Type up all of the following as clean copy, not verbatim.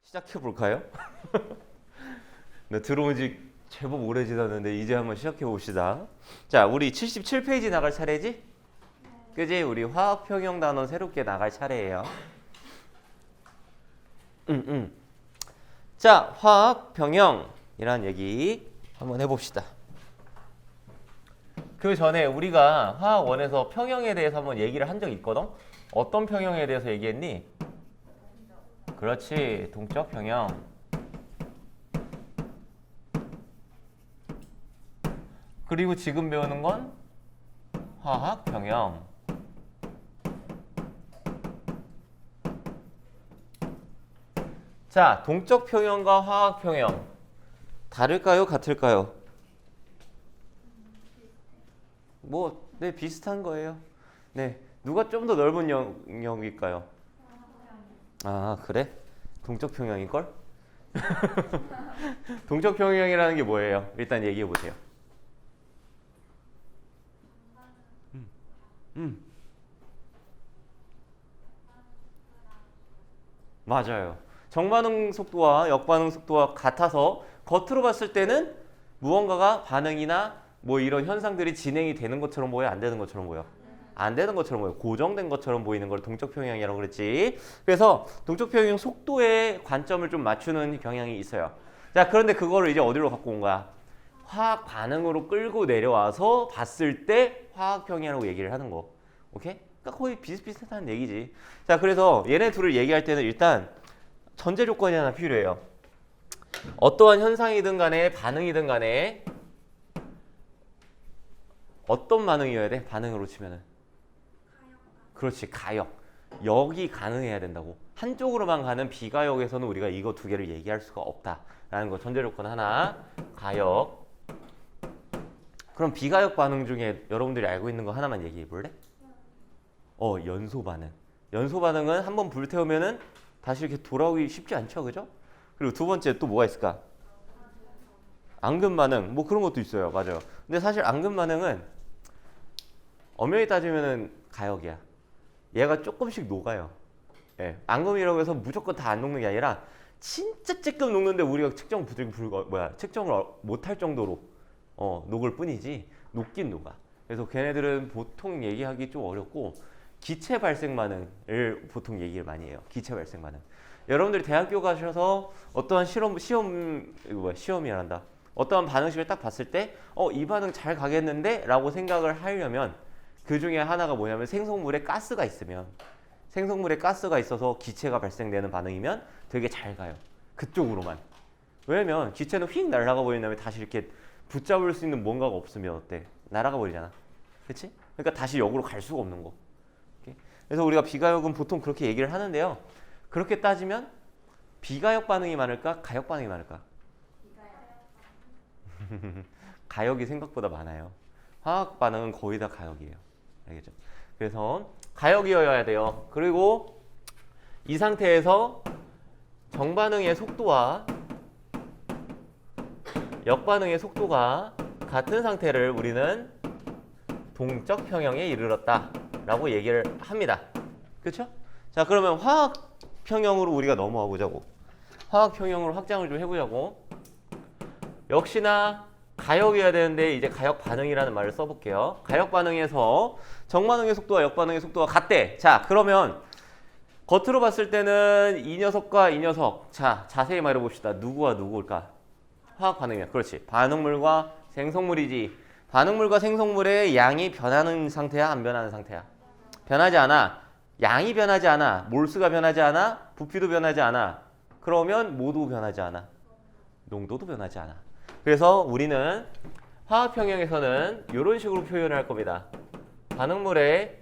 시작해 볼까요? 네, 들어온 지 제법 오래 지났는데 이제 한번 시작해 봅시다. 자, 우리 77페이지 나갈 차례지? 그지? 우리 화학 평형 단원 새롭게 나갈 차례예요. 자, 화학 평형이란 얘기 한번 해봅시다. 그 전에 우리가 화학원에서 평형에 대해서 한번 얘기를 한 적이 있거든? 어떤 평형에 대해서 얘기했니? 그렇지, 동적 평형. 그리고 지금 배우는 건 화학 평형. 자, 동적 평형과 화학 평형 다를까요? 같을까요? 네, 비슷한 거예요. 네, 누가 좀 더 넓은 영역일까요? 아, 그래? 동적 평형일걸? 동적 평형이라는 게 뭐예요? 일단 얘기해 보세요. 맞아요. 정반응 속도와 역반응 속도와 같아서 겉으로 봤을 때는 무언가가 반응이나 뭐 이런 현상들이 진행이 되는 것처럼 보여, 안 되는 것처럼 보여? 안 되는 것처럼 보여. 고정된 것처럼 보이는 걸 동적 평형이라고 그랬지. 그래서 동적 평형 속도에 관점을 좀 맞추는 경향이 있어요. 자, 그런데 그거를 이제 어디로 갖고 온 거야? 화학 반응으로 끌고 내려와서 봤을 때 화학 평형이라고 얘기를 하는 거. 오케이? 그러니까 거의 비슷비슷한 얘기지. 자, 그래서 얘네 둘을 얘기할 때는 일단 전제 조건이 하나 필요해요. 어떠한 현상이든 간에 반응이든 간에 어떤 반응이어야 돼? 반응으로 치면은. 그렇지, 가역. 역이 가능해야 된다고. 한쪽으로만 가는 비가역에서는 우리가 이거 두 개를 얘기할 수가 없다라는 거 전제 조건 하나. 가역. 그럼 비가역 반응 중에 여러분들이 알고 있는 거 하나만 얘기해 볼래? 연소 반응. 연소 반응은 한번 불태우면은 다시 이렇게 돌아오기 쉽지 않죠, 그죠? 그리고 두 번째 또 뭐가 있을까? 앙금 반응, 뭐 그런 것도 있어요, 맞아요. 근데 사실 앙금 반응은 엄연히 따지면은 가역이야. 얘가 조금씩 녹아요. 예, 앙금이라고 해서 무조건 다 안 녹는 게 아니라 진짜 쬐끔 녹는데 우리가 측정을 못할 정도로 녹을 뿐이지 녹긴 녹아. 그래서 걔네들은 보통 얘기하기 좀 어렵고 기체 발생 반응을 보통 얘기를 많이 해요. 기체 발생 반응. 여러분들이 대학교 가셔서 어떠한 시험이란다. 어떠한 반응식을 딱 봤을 때 이 반응 잘 가겠는데? 라고 생각을 하려면 그 중에 하나가 뭐냐면 생성물에 가스가 있으면 생성물에 가스가 있어서 기체가 발생되는 반응이면 되게 잘 가요. 그쪽으로만. 왜냐면 기체는 휙 날아가 버린 다음에 다시 이렇게 붙잡을 수 있는 뭔가가 없으면 어때? 날아가 버리잖아. 그렇지? 그러니까 다시 역으로 갈 수가 없는 거. 그래서 우리가 비가역은 보통 그렇게 얘기를 하는데요. 그렇게 따지면 비가역 반응이 많을까? 가역 반응이 많을까? 가역이 생각보다 많아요. 화학 반응은 거의 다 가역이에요. 알겠죠? 그래서 가역이어야 돼요. 그리고 이 상태에서 정반응의 속도와 역반응의 속도가 같은 상태를 우리는 동적 평형에 이르렀다 라고 얘기를 합니다. 그렇죠? 자, 그러면 화학 평형으로 우리가 넘어가 보자고. 화학 평형으로 확장을 좀 해보자고. 역시나 가역이어야 되는데 이제 가역 반응이라는 말을 써볼게요. 가역 반응에서 정반응의 속도와 역반응의 속도가 같대. 자, 그러면 겉으로 봤을 때는 이 녀석과 이 녀석. 자, 자세히 말해봅시다. 누구와 누구일까? 화학 반응이야. 그렇지. 반응물과 생성물이지. 반응물과 생성물의 양이 변하는 상태야? 안 변하는 상태야? 변하지 않아. 양이 변하지 않아. 몰수가 변하지 않아. 부피도 변하지 않아. 그러면 모두 변하지 않아. 농도도 변하지 않아. 그래서 우리는 화학 평형에서는 이런 식으로 표현을 할 겁니다. 반응물의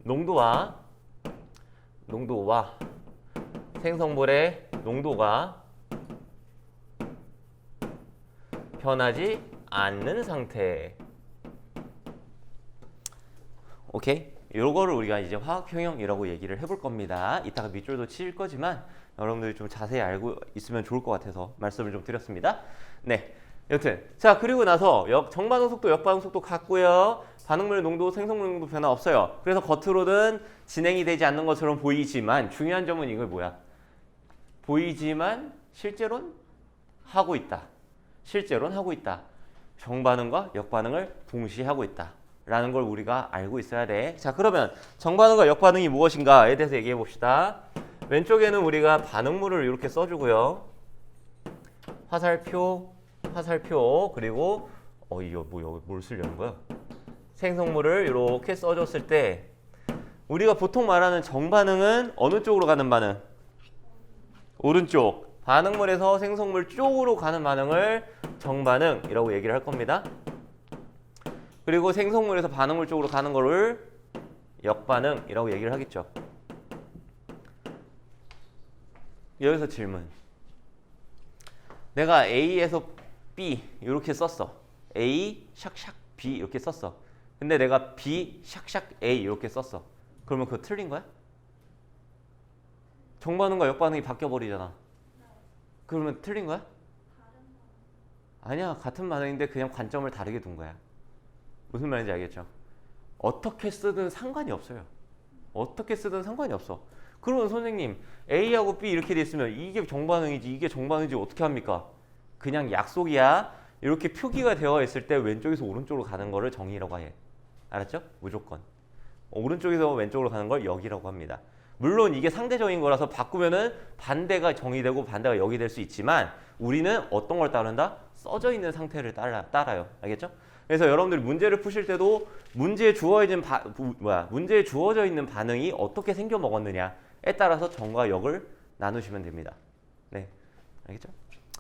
농도와 생성물의 농도가 변하지 않는 상태. 오케이? 요거를 우리가 이제 화학 평형이라고 얘기를 해볼 겁니다. 이따가 밑줄도 칠 거지만 여러분들이 좀 자세히 알고 있으면 좋을 것 같아서 말씀을 좀 드렸습니다. 네. 여튼 자, 그리고 나서 정반응 속도, 역반응 속도 같고요. 반응물 농도, 생성물 농도 변화 없어요. 그래서 겉으로는 진행이 되지 않는 것처럼 보이지만 중요한 점은 이거 뭐야? 보이지만 실제로는 하고 있다. 실제로는 하고 있다. 정반응과 역반응을 동시에 하고 있다. 라는 걸 우리가 알고 있어야 돼. 자, 그러면 정반응과 역반응이 무엇인가에 대해서 얘기해 봅시다. 왼쪽에는 우리가 반응물을 이렇게 써주고요. 화살표, 그리고 이거 뭐 뭘 쓰려는 거야? 생성물을 이렇게 써줬을 때 우리가 보통 말하는 정반응은 어느 쪽으로 가는 반응? 오른쪽. 반응물에서 생성물 쪽으로 가는 반응을 정반응이라고 얘기를 할 겁니다. 그리고 생성물에서 반응물 쪽으로 가는 거를 역반응이라고 얘기를 하겠죠. 여기서 질문. 내가 A에서 B 이렇게 썼어. A 샥샥 B 이렇게 썼어. 근데 내가 B 샥샥 A 이렇게 썼어. 그러면 그거 틀린 거야? 정반응과 역반응이 바뀌어버리잖아. 그러면 틀린 거야? 아니야. 같은 반응인데 그냥 관점을 다르게 둔 거야. 무슨 말인지 알겠죠? 어떻게 쓰든 상관이 없어요. 어떻게 쓰든 상관이 없어. 그러면 선생님 A하고 B 이렇게 돼 있으면 이게 정반응이지 이게 정반응이지 어떻게 합니까? 그냥 약속이야. 이렇게 표기가 되어 있을 때 왼쪽에서 오른쪽으로 가는 거를 정의라고 해. 알았죠? 무조건. 오른쪽에서 왼쪽으로 가는 걸 역이라고 합니다. 물론 이게 상대적인 거라서 바꾸면은 반대가 정의되고 반대가 역이 될 수 있지만 우리는 어떤 걸 따른다? 써져 있는 상태를 따라요. 알겠죠? 그래서 여러분들이 문제를 푸실 때도 문제에 주어져 있는 반응이 어떻게 생겨 먹었느냐에 따라서 정과 역을 나누시면 됩니다. 네, 알겠죠?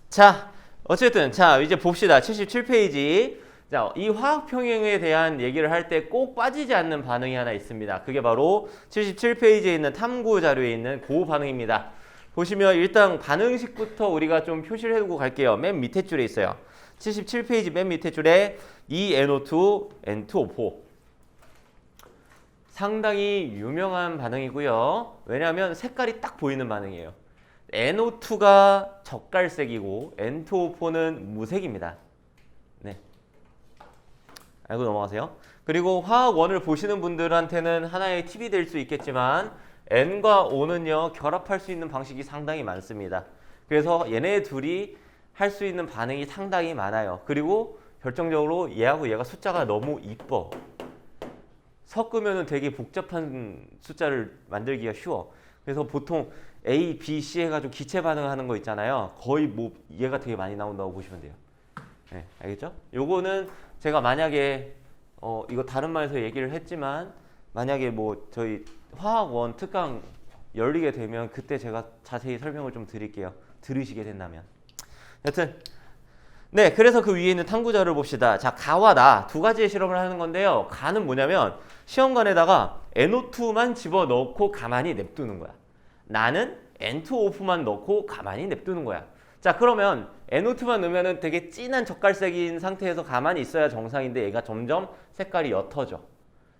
자, 어쨌든 자 이제 봅시다. 77페이지. 자, 이 화학 평형에 대한 얘기를 할 때 꼭 빠지지 않는 반응이 하나 있습니다. 그게 바로 77페이지에 있는 탐구 자료에 있는 그 반응입니다. 보시면 일단 반응식부터 우리가 좀 표시를 해두고 갈게요. 맨 밑에 줄에 있어요. 77페이지 맨 밑에 줄에 ENO2, N2O4. 상당히 유명한 반응이고요. 왜냐하면 색깔이 딱 보이는 반응이에요. NO2가 젓갈색이고 N2O4는 무색입니다. 네, 알고 넘어가세요. 그리고 화학원을 보시는 분들한테는 하나의 팁이 될 수 있겠지만 N과 O는요 결합할 수 있는 방식이 상당히 많습니다. 그래서 얘네 둘이 할 수 있는 반응이 상당히 많아요. 그리고 결정적으로 얘하고 얘가 숫자가 너무 이뻐. 섞으면 되게 복잡한 숫자를 만들기가 쉬워. 그래서 보통 A, B, C 해가지고 기체 반응하는 거 있잖아요. 거의 뭐 얘가 되게 많이 나온다고 보시면 돼요. 네, 알겠죠? 요거는 제가 만약에 이거 다른 말에서 얘기를 했지만 만약에 뭐 저희 화학원 특강 열리게 되면 그때 제가 자세히 설명을 좀 드릴게요. 들으시게 된다면. 여튼 네, 그래서 그 위에 있는 탐구자를 봅시다. 자, 가와 나 두 가지의 실험을 하는 건데요. 가는 뭐냐면 시험관에다가 NO2만 집어넣고 가만히 냅두는 거야. 나는 N2O4만 넣고 가만히 냅두는 거야. 자, 그러면 NO2만 넣으면 되게 진한 젓갈색인 상태에서 가만히 있어야 정상인데 얘가 점점 색깔이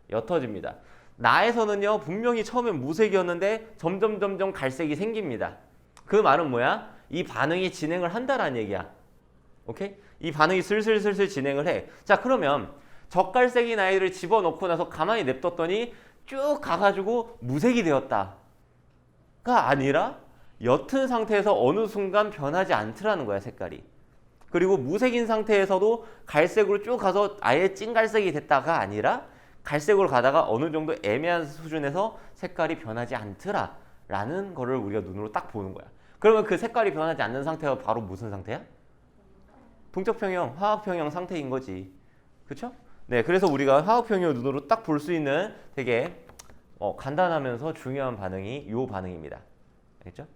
옅어집니다. 나에서는요 분명히 처음엔 무색이었는데 점점 갈색이 생깁니다. 그 말은 뭐야? 이 반응이 진행을 한다라는 얘기야. 오케이? 이 반응이 슬슬 진행을 해. 자, 그러면 젓갈색인 아이를 집어넣고 나서 가만히 냅뒀더니 쭉 가가지고 무색이 되었다가 아니라 옅은 상태에서 어느 순간 변하지 않더라는 거야, 색깔이. 그리고 무색인 상태에서도 갈색으로 쭉 가서 아예 찐갈색이 됐다가 아니라 갈색으로 가다가 어느 정도 애매한 수준에서 색깔이 변하지 않더라라는 거를 우리가 눈으로 딱 보는 거야. 그러면 그 색깔이 변하지 않는 상태가 바로 무슨 상태야? 동적평형, 화학평형 상태인 거지. 그쵸? 네, 그래서 우리가 화학평형을 눈으로 딱 볼 수 있는 되게 간단하면서 중요한 반응이 이 반응입니다. 알겠죠?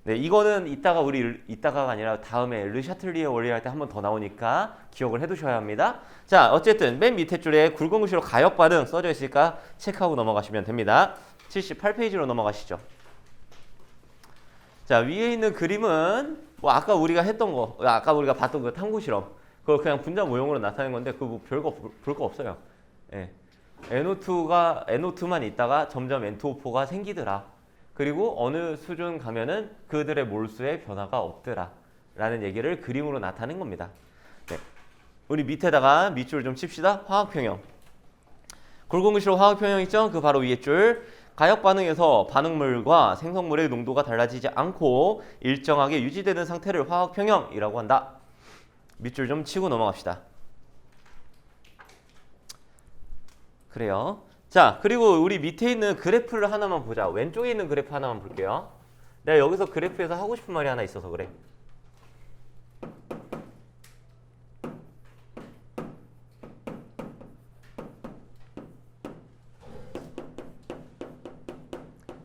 네, 이거는 이따가가 아니라 다음에 르샤틀리에 원리 할 때 한 번 더 나오니까 기억을 해두셔야 합니다. 자, 어쨌든 맨 밑에 줄에 굵은 글씨로 가역 반응 써져 있으니까 체크하고 넘어가시면 됩니다. 78페이지로 넘어가시죠. 자, 위에 있는 그림은 뭐 아까 우리가 봤던 그 탐구 실험, 그걸 그냥 분자 모형으로 나타낸 건데 그거 뭐 별거 없어요. 예. NO2만 있다가 점점 N2O4가 생기더라. 그리고 어느 수준 가면은 그들의 몰수에 변화가 없더라 라는 얘기를 그림으로 나타낸 겁니다. 네. 우리 밑에다가 밑줄 좀 칩시다. 화학평형. 굵은 글씨로 화학평형 있죠? 그 바로 위에 줄. 가역 반응에서 반응물과 생성물의 농도가 달라지지 않고 일정하게 유지되는 상태를 화학 평형이라고 한다. 밑줄 좀 치고 넘어갑시다. 그래요. 자, 그리고 우리 밑에 있는 그래프를 하나만 보자. 왼쪽에 있는 그래프 하나만 볼게요. 내가 여기서 그래프에서 하고 싶은 말이 하나 있어서 그래.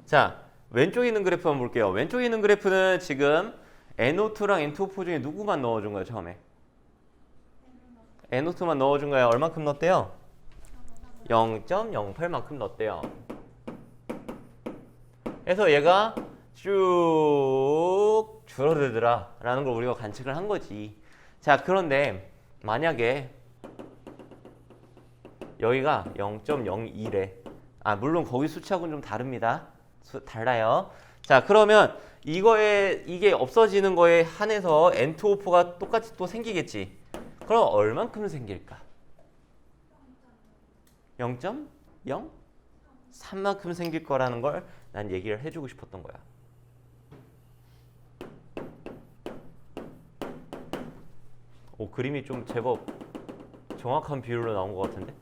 자, 왼쪽에 있는 그래프 한번 볼게요. 왼쪽에 있는 그래프는 지금 NO2랑 N2O4 중에 누구만 넣어준 거예요, 처음에? NO2만 넣어준 거예요. 얼만큼 넣었대요? 0.08만큼 넣었대요. 그래서 얘가 쭉 줄어들더라 라는 걸 우리가 관측을 한 거지. 자, 그런데 만약에 여기가 0.02래. 아, 물론 거기 수치하고는 좀 다릅니다. 달라요. 자, 그러면 이게 없어지는 거에 한해서 N2O4가 똑같이 또 생기겠지. 그럼 얼만큼 생길까? 0.0? 3만큼 생길 거라는 걸 난 얘기를 해주고 싶었던 거야. 오, 그림이 좀 제법 정확한 비율로 나온 것 같은데?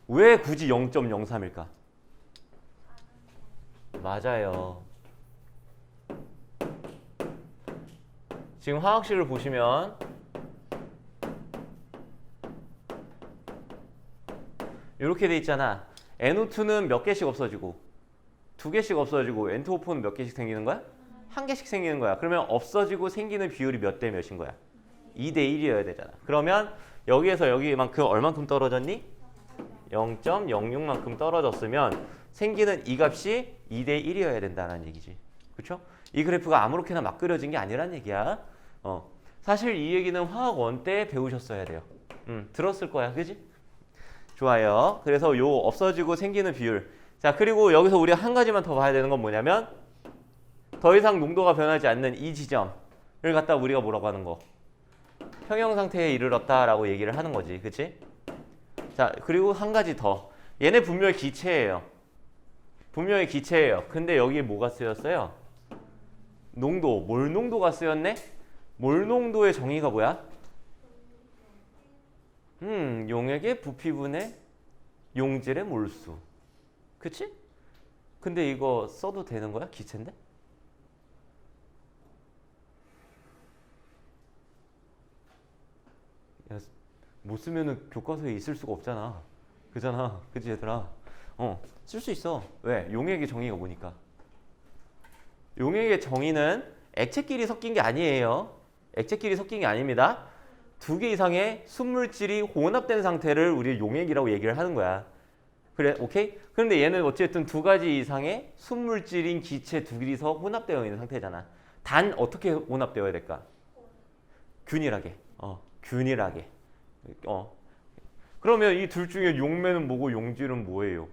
왜 굳이 0.03일까? 맞아요. 지금 화학식을 보시면 이렇게 돼 있잖아. NO2는 몇 개씩 없어지고 2개씩 없어지고 N2O4는 몇 개씩 생기는 거야? 1개씩 생기는 거야. 그러면 없어지고 생기는 비율이 몇 대 몇인 거야? 2대 1이어야 되잖아. 그러면 여기에서 여기만큼 얼만큼 떨어졌니? 0.06만큼 떨어졌으면 생기는 이 값이 2대 1이어야 된다는 얘기지. 그렇죠? 이 그래프가 아무렇게나 막 그려진 게 아니란 얘기야. 사실 이 얘기는 화학원 때 배우셨어야 돼요. 들었을 거야. 그지? 좋아요. 그래서 요 없어지고 생기는 비율. 자, 그리고 여기서 우리가 한 가지만 더 봐야 되는 건 뭐냐면 더 이상 농도가 변하지 않는 이 지점을 갖다 우리가 뭐라고 하는 거? 평형 상태에 이르렀다라고 얘기를 하는 거지. 그치? 자, 그리고 한 가지 더. 얘네 분명히 기체예요. 분명히 기체예요. 근데 여기에 뭐가 쓰였어요? 농도, 몰 농도가 쓰였네? 몰 농도의 정의가 뭐야? 용액의 부피분의 용질의 몰수. 그치? 근데 이거 써도 되는 거야? 기체인데? 야, 못 쓰면은 교과서에 있을 수가 없잖아. 그잖아. 그치 얘들아? 쓸 수 있어. 왜? 용액의 정의가 뭐니까? 용액의 정의는 액체끼리 섞인 게 아니에요. 액체끼리 섞인 게 아닙니다. 2개 이상의 순물질이 혼합된 상태를 우리 용액이라고 얘기를 하는 거야. 그래, 오케이? 그런데 얘는 어쨌든 2가지 이상의 순물질인 기체 2개이서 혼합되어 있는 상태잖아. 단 어떻게 혼합되어야 될까? 균일하게. 균일하게. 그러면 이 둘 중에 용매는 뭐고 용질은 뭐예요?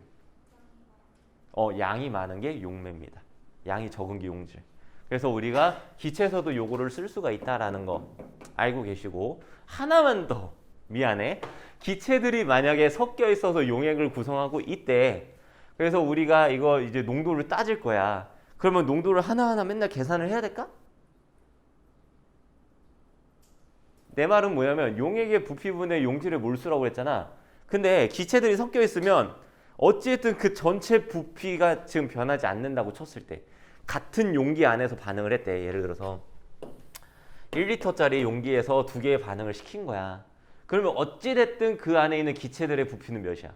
양이 많은 게 용매입니다. 양이 적은 게 용질. 그래서 우리가 기체에서도 요거를 쓸 수가 있다라는 거 알고 계시고, 하나만 더 미안해. 기체들이 만약에 섞여 있어서 용액을 구성하고 있대. 그래서 우리가 이거 이제 농도를 따질 거야. 그러면 농도를 하나하나 맨날 계산을 해야 될까? 내 말은 뭐냐면 용액의 부피분의 용질의 몰수라고 했잖아. 근데 기체들이 섞여 있으면 어찌됐든 그 전체 부피가 지금 변하지 않는다고 쳤을 때 같은 용기 안에서 반응을 했대. 예를 들어서 1리터짜리 용기에서 2개의 반응을 시킨 거야. 그러면 어찌됐든 그 안에 있는 기체들의 부피는 몇이야?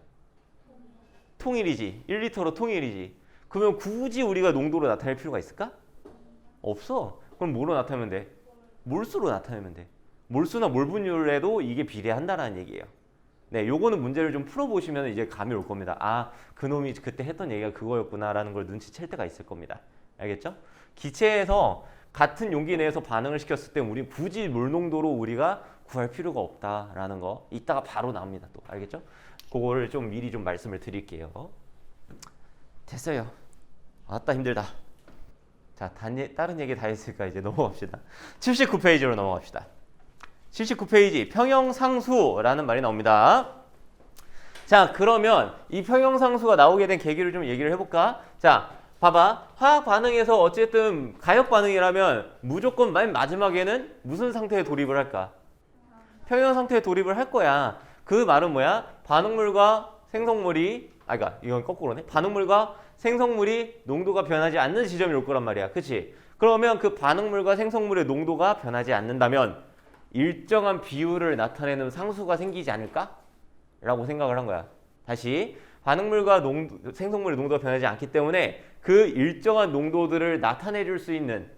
통일이지. 1리터로 통일이지. 그러면 굳이 우리가 농도로 나타낼 필요가 있을까? 없어. 그럼 뭐로 나타내면 돼? 몰수로 나타내면 돼. 몰수나 몰분율에도 이게 비례한다는 얘기예요. 네, 요거는 문제를 좀 풀어보시면 이제 감이 올 겁니다. 아, 그놈이 그때 했던 얘기가 그거였구나라는 걸 눈치챌 때가 있을 겁니다. 알겠죠? 기체에서 같은 용기 내에서 반응을 시켰을 때 우리 굳이 물 농도로 우리가 구할 필요가 없다라는 거 이따가 바로 나옵니다. 또 알겠죠? 그거를 좀 미리 좀 말씀을 드릴게요. 됐어요. 아따 힘들다. 자, 다른 얘기 다 했으니까 이제 넘어갑시다. 79페이지로 넘어갑시다. 79페이지 평형상수라는 말이 나옵니다. 자, 그러면 이 평형상수가 나오게 된 계기를 좀 얘기를 해볼까? 자, 봐봐. 화학 반응에서 어쨌든 가역 반응이라면 무조건 맨 마지막에는 무슨 상태에 돌입을 할까? 평형 상태에 돌입을 할 거야. 그 말은 뭐야? 반응물과 생성물이, 그러니까 이건 거꾸로네. 반응물과 생성물이 농도가 변하지 않는 지점이 올 거란 말이야. 그치? 그러면 그 반응물과 생성물의 농도가 변하지 않는다면 일정한 비율을 나타내는 상수가 생기지 않을까? 라고 생각을 한 거야. 다시 반응물과 생성물의 농도가 변하지 않기 때문에 그 일정한 농도들을 나타내줄 수 있는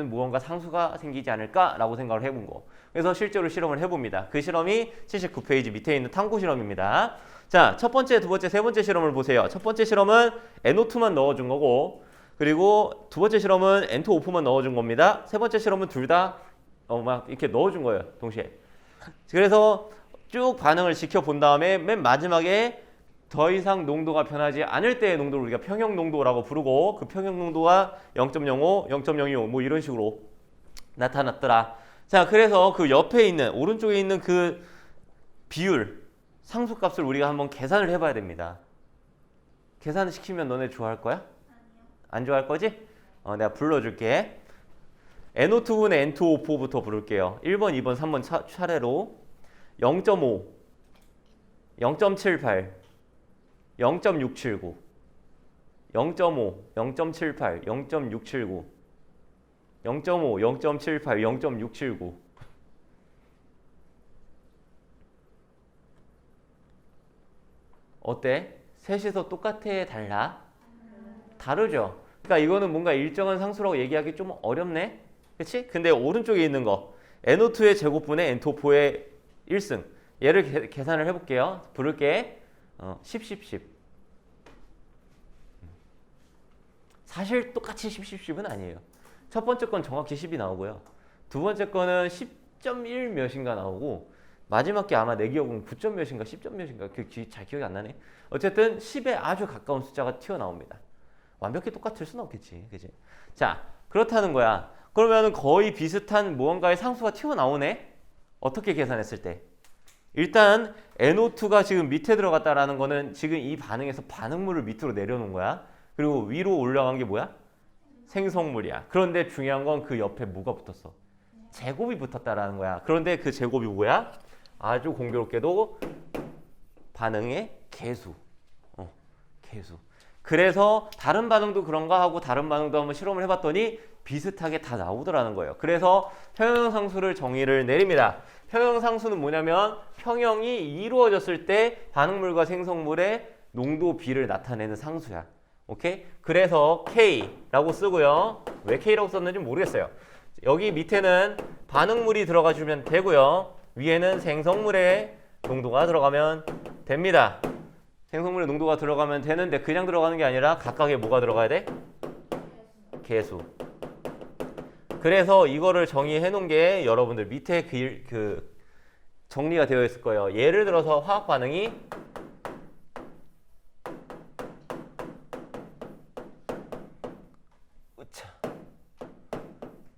무언가 상수가 생기지 않을까라고 생각을 해본 거. 그래서 실제로 실험을 해봅니다. 그 실험이 79페이지 밑에 있는 탐구 실험입니다. 자, 첫 번째, 두 번째, 세 번째 실험을 보세요. 첫 번째 실험은 NO2만 넣어준 거고, 그리고 두 번째 실험은 N2O4만 넣어준 겁니다. 세 번째 실험은 둘 다 막 이렇게 넣어준 거예요, 동시에. 그래서 쭉 반응을 지켜본 다음에 맨 마지막에 더 이상 농도가 변하지 않을 때의 농도를 우리가 평형 농도라고 부르고, 그 평형 농도가 0.05, 0.025 뭐 이런 식으로 나타났더라. 자, 그래서 그 옆에 있는 오른쪽에 있는 그 비율 상수값을 우리가 한번 계산을 해봐야 됩니다. 계산을 시키면 너네 좋아할 거야? 안 좋아할 거지? 내가 불러줄게. NO2분의 N2O4부터 부를게요. 1번, 2번, 3번 차례로 0.5, 0.78, 0.679, 0.5, 0.78, 0.679, 0.5, 0.78, 0.679. 어때? 셋이서 똑같아? 달라? 다르죠? 그러니까 이거는 뭔가 일정한 상수라고 얘기하기 좀 어렵네? 그치? 근데 오른쪽에 있는 거 NO2의 제곱분의 N2O4의 1승, 얘를 계산을 해볼게요. 부를게. 10, 10, 10. 사실 똑같이 10, 10, 10은 아니에요. 첫 번째 건 정확히 10이 나오고요. 두 번째 거는 10.1 몇인가 나오고, 마지막 게 아마 내 기억은 9점 몇인가 10점 몇인가 잘 기억이 안 나네. 어쨌든 10에 아주 가까운 숫자가 튀어나옵니다. 완벽히 똑같을 수는 없겠지. 그치? 자, 그렇다는 거야. 그러면 거의 비슷한 무언가의 상수가 튀어나오네? 어떻게 계산했을 때? 일단 NO2가 지금 밑에 들어갔다라는 거는 지금 이 반응에서 반응물을 밑으로 내려놓은 거야. 그리고 위로 올라간 게 뭐야? 생성물이야. 그런데 중요한 건 그 옆에 뭐가 붙었어? 제곱이 붙었다라는 거야. 그런데 그 제곱이 뭐야? 아주 공교롭게도 반응의 개수. 개수. 그래서 다른 반응도 그런가 하고 다른 반응도 한번 실험을 해봤더니 비슷하게 다 나오더라는 거예요. 그래서 평형상수를 정의를 내립니다. 평형상수는 뭐냐면 평형이 이루어졌을 때 반응물과 생성물의 농도 비를 나타내는 상수야. 오케이? 그래서 K라고 쓰고요. 왜 K라고 썼는지 모르겠어요. 여기 밑에는 반응물이 들어가주면 되고요. 위에는 생성물의 농도가 들어가면 됩니다. 생성물의 농도가 들어가면 되는데 그냥 들어가는 게 아니라 각각에 뭐가 들어가야 돼? 개수. 그래서 이거를 정의해 놓은 게 여러분들 밑에 그 정리가 되어 있을 거예요. 예를 들어서 화학 반응이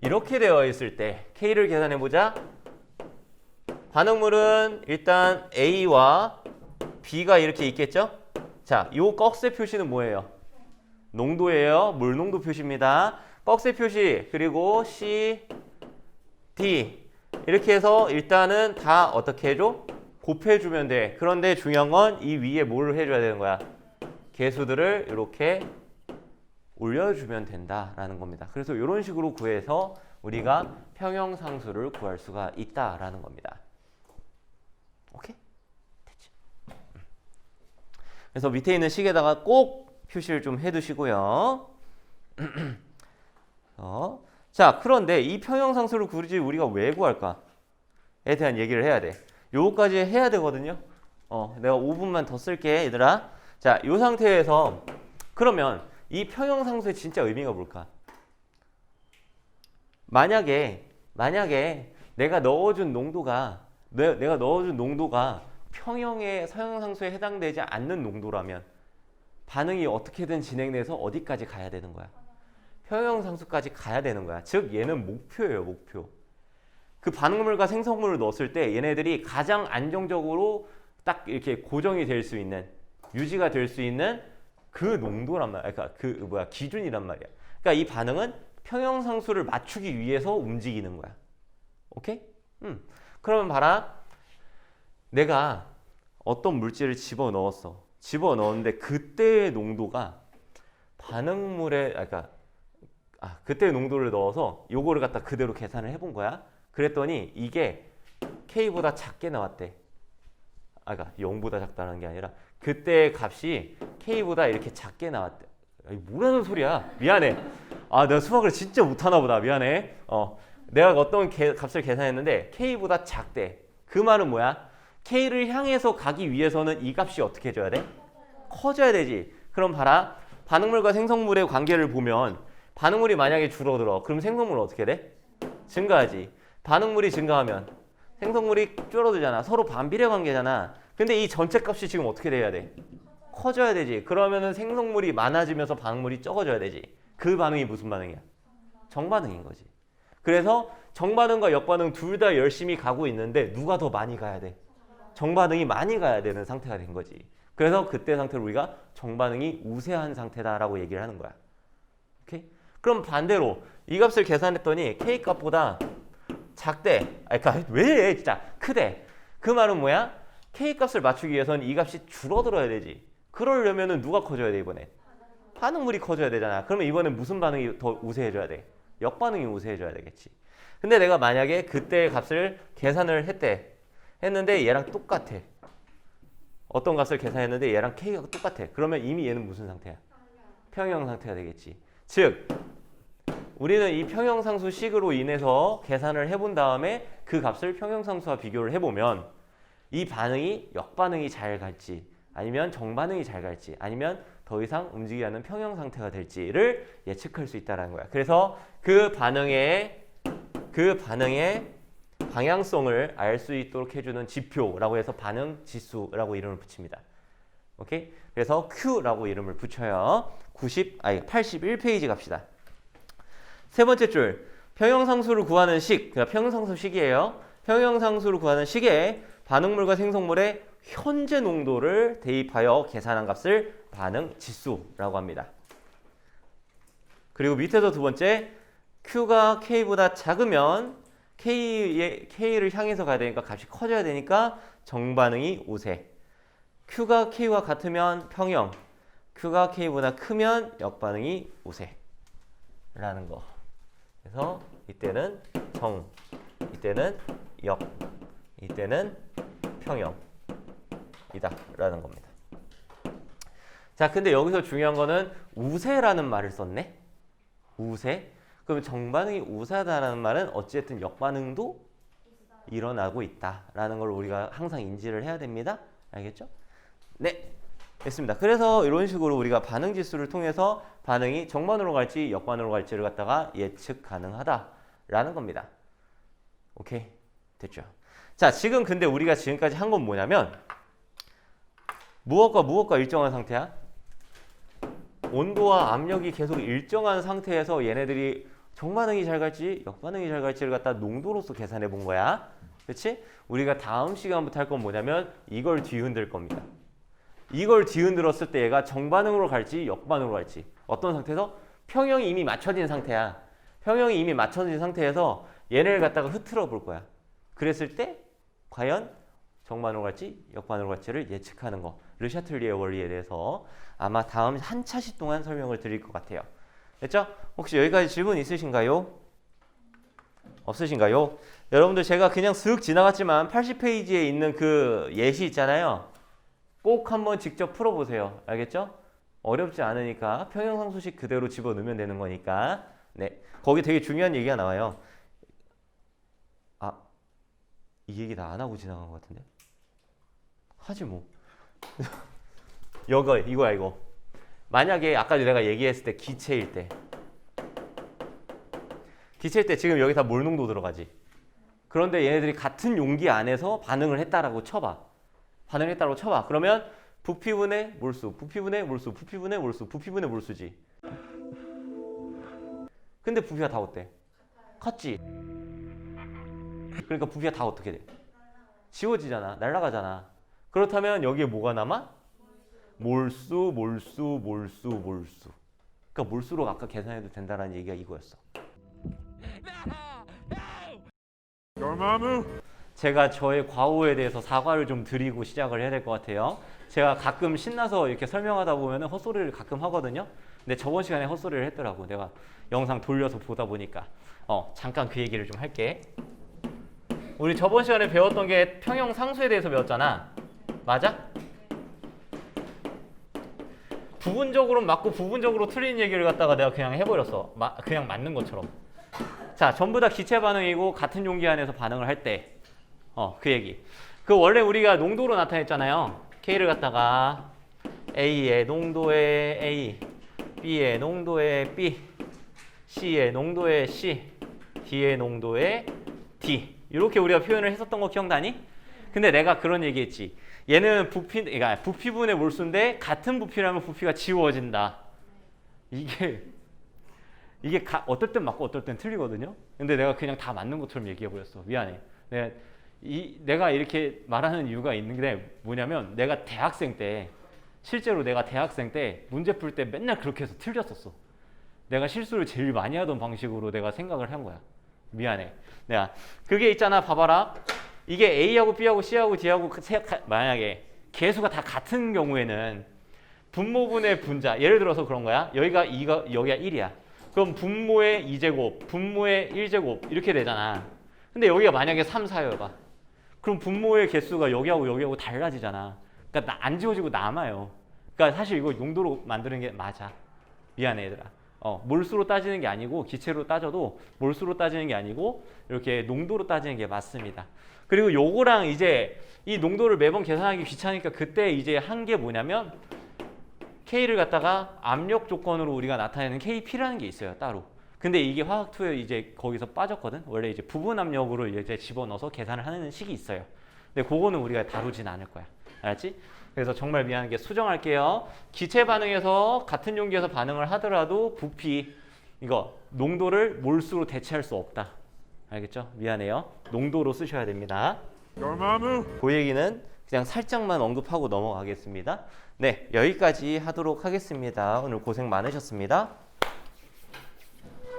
이렇게 되어 있을 때 K를 계산해 보자. 반응물은 일단 A와 B가 이렇게 있겠죠? 자, 요 꺽쇠 표시는 뭐예요? 농도예요. 물 농도 표시입니다. 꺽쇠 표시 그리고 C, D 이렇게 해서 일단은 다 어떻게 해줘? 곱해주면 돼. 그런데 중요한 건 이 위에 뭘 해줘야 되는 거야? 개수들을 이렇게 올려주면 된다라는 겁니다. 그래서 이런 식으로 구해서 우리가 평형상수를 구할 수가 있다라는 겁니다. 오케이? 됐지? 그래서 밑에 있는 식에다가 꼭 표시를 좀 해두시고요. 자, 그런데 이 평형상수를 굳이 우리가 왜 구할까에 대한 얘기를 해야 돼. 요거까지 해야 되거든요. 내가 5분만 더 쓸게, 얘들아. 자, 요 상태에서 그러면 이 평형상수의 진짜 의미가 뭘까? 만약에 내가 넣어준 농도가 평형의 서형상수에 해당되지 않는 농도라면 반응이 어떻게든 진행돼서 어디까지 가야 되는 거야? 평형상수까지 가야 되는 거야. 즉 얘는 목표예요, 목표. 그 반응물과 생성물을 넣었을 때 얘네들이 가장 안정적으로 딱 이렇게 고정이 될 수 있는, 유지가 될 수 있는 그 농도란 말이야. 그러니까 기준이란 말이야. 그러니까 이 반응은 평형상수를 맞추기 위해서 움직이는 거야. 오케이? 그러면 봐라. 내가 어떤 물질을 집어넣었어. 집어넣었는데 그때의 농도가 반응물에, 그때의 농도를 넣어서 요거를 갖다 그대로 계산을 해본 거야. 그랬더니 이게 K보다 작게 나왔대. 0보다 작다는 게 아니라 그때의 값이 K보다 이렇게 작게 나왔대. 뭐라는 소리야? 미안해. 내가 수학을 진짜 못하나 보다. 미안해. 내가 어떤 값을 계산했는데 K보다 작대. 그 말은 뭐야? K를 향해서 가기 위해서는 이 값이 어떻게 해줘야 돼? 커져야 되지. 그럼 봐라. 반응물과 생성물의 관계를 보면 반응물이 만약에 줄어들어. 그럼 생성물은 어떻게 돼? 증가하지. 반응물이 증가하면 생성물이 줄어들잖아. 서로 반비례 관계잖아. 근데 이 전체 값이 지금 어떻게 돼야 돼? 커져야 되지. 그러면은 생성물이 많아지면서 반응물이 적어져야 되지. 그 반응이 무슨 반응이야? 정반응인 거지. 그래서 정반응과 역반응 둘 다 열심히 가고 있는데 누가 더 많이 가야 돼? 정반응이 많이 가야 되는 상태가 된 거지. 그래서 그때 상태를 우리가 정반응이 우세한 상태다라고 얘기를 하는 거야. 오케이? 그럼 반대로 이 값을 계산했더니 K 값보다 작대. 왜 진짜 크대. 그 말은 뭐야? K 값을 맞추기 위해서는 이 값이 줄어들어야 되지. 그러려면은 누가 커져야 돼 이번에? 반응물이 커져야 되잖아. 그러면 이번엔 무슨 반응이 더 우세해져야 돼? 역반응이 우세해져야 되겠지. 근데 내가 만약에 그때의 값을 계산을 했는데 얘랑 똑같아. 어떤 값을 계산했는데 얘랑 K가 똑같아. 그러면 이미 얘는 무슨 상태야? 평형 상태가 되겠지. 즉 우리는 이 평형상수식으로 인해서 계산을 해본 다음에 그 값을 평형상수와 비교를 해보면 이 반응이 역반응이 잘 갈지 아니면 정반응이 잘 갈지 아니면 더 이상 움직이지 않는 평형 상태가 될지를 예측할 수 있다는 거야. 그래서 그 반응의 방향성을 알 수 있도록 해주는 지표라고 해서 반응 지수라고 이름을 붙입니다. 오케이? 그래서 Q라고 이름을 붙여요. 81페이지 갑시다. 세 번째 줄, 평형상수를 구하는 식, 그러니까 평형상수식이에요. 평형상수를 구하는 식에 반응물과 생성물의 현재 농도를 대입하여 계산한 값을 반응 지수라고 합니다. 그리고 밑에서 두 번째, Q가 K보다 작으면 K를 향해서 가야 되니까 값이 커져야 되니까 정반응이 우세. Q가 K와 같으면 평형, Q가 K보다 크면 역반응이 우세라는 거. 그래서 이때는 정, 이때는 역, 이때는 평형이다 라는 겁니다. 자, 근데 여기서 중요한 거는 우세라는 말을 썼네. 우세. 그럼 정반응이 우세하다라는 말은 어쨌든 역반응도 일어나고 있다라는 걸 우리가 항상 인지를 해야 됩니다. 알겠죠? 네. 됐습니다. 그래서 이런 식으로 우리가 반응 지수를 통해서 반응이 정반으로 갈지 역반으로 갈지를 갖다가 예측 가능하다라는 겁니다. 오케이? 됐죠? 자, 지금 근데 우리가 지금까지 한 건 뭐냐면 무엇과 일정한 상태야? 온도와 압력이 계속 일정한 상태에서 얘네들이 정반응이 잘 갈지 역반응이 잘 갈지를 갖다 농도로서 계산해 본 거야. 그렇지? 우리가 다음 시간부터 할 건 뭐냐면 이걸 뒤흔들 겁니다. 이걸 뒤흔들었을 때 얘가 정반응으로 갈지 역반응으로 갈지 어떤 상태에서? 평형이 이미 맞춰진 상태야. 평형이 이미 맞춰진 상태에서 얘네를 갖다가 흐트러 볼 거야. 그랬을 때 과연 정반응으로 갈지 역반응으로 갈지를 예측하는 거. 르샤틀리의 원리에 대해서 아마 다음 한 차시 동안 설명을 드릴 것 같아요. 됐죠? 혹시 여기까지 질문 있으신가요? 없으신가요? 여러분들 제가 그냥 슥 지나갔지만 80페이지에 있는 그 예시 있잖아요. 꼭 한번 직접 풀어보세요. 알겠죠? 어렵지 않으니까 평형상수식 그대로 집어넣으면 되는 거니까. 네, 거기 되게 중요한 얘기가 나와요. 이 얘기 다 안 하고 지나간 것 같은데? 하지 뭐. 이거야 이거. 만약에 아까 내가 얘기했을 때 기체일 때 지금 여기 다 몰농도 들어가지. 그런데 얘네들이 같은 용기 안에서 반응을 했다라고 쳐봐. 그러면 부피분의 몰수, 부피분의 몰수, 부피분의 몰수, 부피분의 몰수지. 근데 부피가 다 어때? 같지? 그러니까 부피가 다 어떻게 돼? 지워지잖아. 날아가잖아. 그렇다면 여기에 뭐가 남아? 몰수, 몰수, 몰수, 몰수. 그러니까 몰수로 아까 계산해도 된다는 얘기가 이거였어. 제가 저의 과오에 대해서 사과를 좀 드리고 시작을 해야 될 것 같아요. 제가 가끔 신나서 이렇게 설명하다 보면 헛소리를 가끔 하거든요. 근데 저번 시간에 헛소리를 했더라고. 내가 영상 돌려서 보다 보니까. 잠깐 그 얘기를 좀 할게. 우리 저번 시간에 배웠던 게 평형 상수에 대해서 배웠잖아. 맞아? 부분적으로 맞고 부분적으로 틀린 얘기를 갖다가 내가 그냥 해버렸어. 그냥 맞는 것처럼. 자, 전부 다 기체 반응이고 같은 용기 안에서 반응을 할 때. 그 얘기. 그 원래 우리가 농도로 나타냈잖아요. K를 갖다가 A의 농도의 A, B의 농도의 B, C의 농도의 C, D의 농도의 D. 이렇게 우리가 표현을 했었던 거 기억나니? 근데 내가 그런 얘기했지. 얘는 그러니까 부피분의 몰수인데 같은 부피라면 부피가 지워진다. 이게 어떨 땐 맞고 어떨 땐 틀리거든요. 근데 내가 그냥 다 맞는 것처럼 얘기해 버렸어. 미안해. 내가 이렇게 말하는 이유가 있는 게 뭐냐면 내가 대학생 때 실제로 내가 대학생 때 문제 풀 때 맨날 그렇게 해서 틀렸었어. 내가 실수를 제일 많이 하던 방식으로 내가 생각을 한 거야. 미안해. 내가 그게 있잖아. 봐봐라. 이게 A하고 B하고 C하고 D하고 만약에 개수가 다 같은 경우에는 분모분의 분자. 예를 들어서 그런 거야. 여기가 1이야. 그럼 분모의 2제곱, 분모의 1제곱 이렇게 되잖아. 근데 여기가 만약에 3, 4여봐. 그럼 분모의 개수가 여기하고 달라지잖아. 그러니까 안 지워지고 남아요. 그러니까 사실 이거 용도로 만드는 게 맞아. 미안해 얘들아. 몰수로 따지는 게 아니고 기체로 따져도 몰수로 따지는 게 아니고 이렇게 농도로 따지는 게 맞습니다. 그리고 요거랑 이제 이 농도를 매번 계산하기 귀찮으니까 그때 이제 한 게 뭐냐면 K를 갖다가 압력 조건으로 우리가 나타내는 KP라는 게 있어요. 따로. 근데 이게 화학2에 이제 거기서 빠졌거든. 원래 이제 부분 압력으로 이제 집어넣어서 계산을 하는 식이 있어요. 근데 그거는 우리가 다루진 않을 거야. 알았지? 그래서 정말 미안한 게 수정할게요. 기체 반응에서 같은 용기에서 반응을 하더라도 부피 이거 농도를 몰수로 대체할 수 없다. 알겠죠? 미안해요. 농도로 쓰셔야 됩니다. 그 얘기는 그냥 살짝만 언급하고 넘어가겠습니다. 네, 여기까지 하도록 하겠습니다. 오늘 고생 많으셨습니다.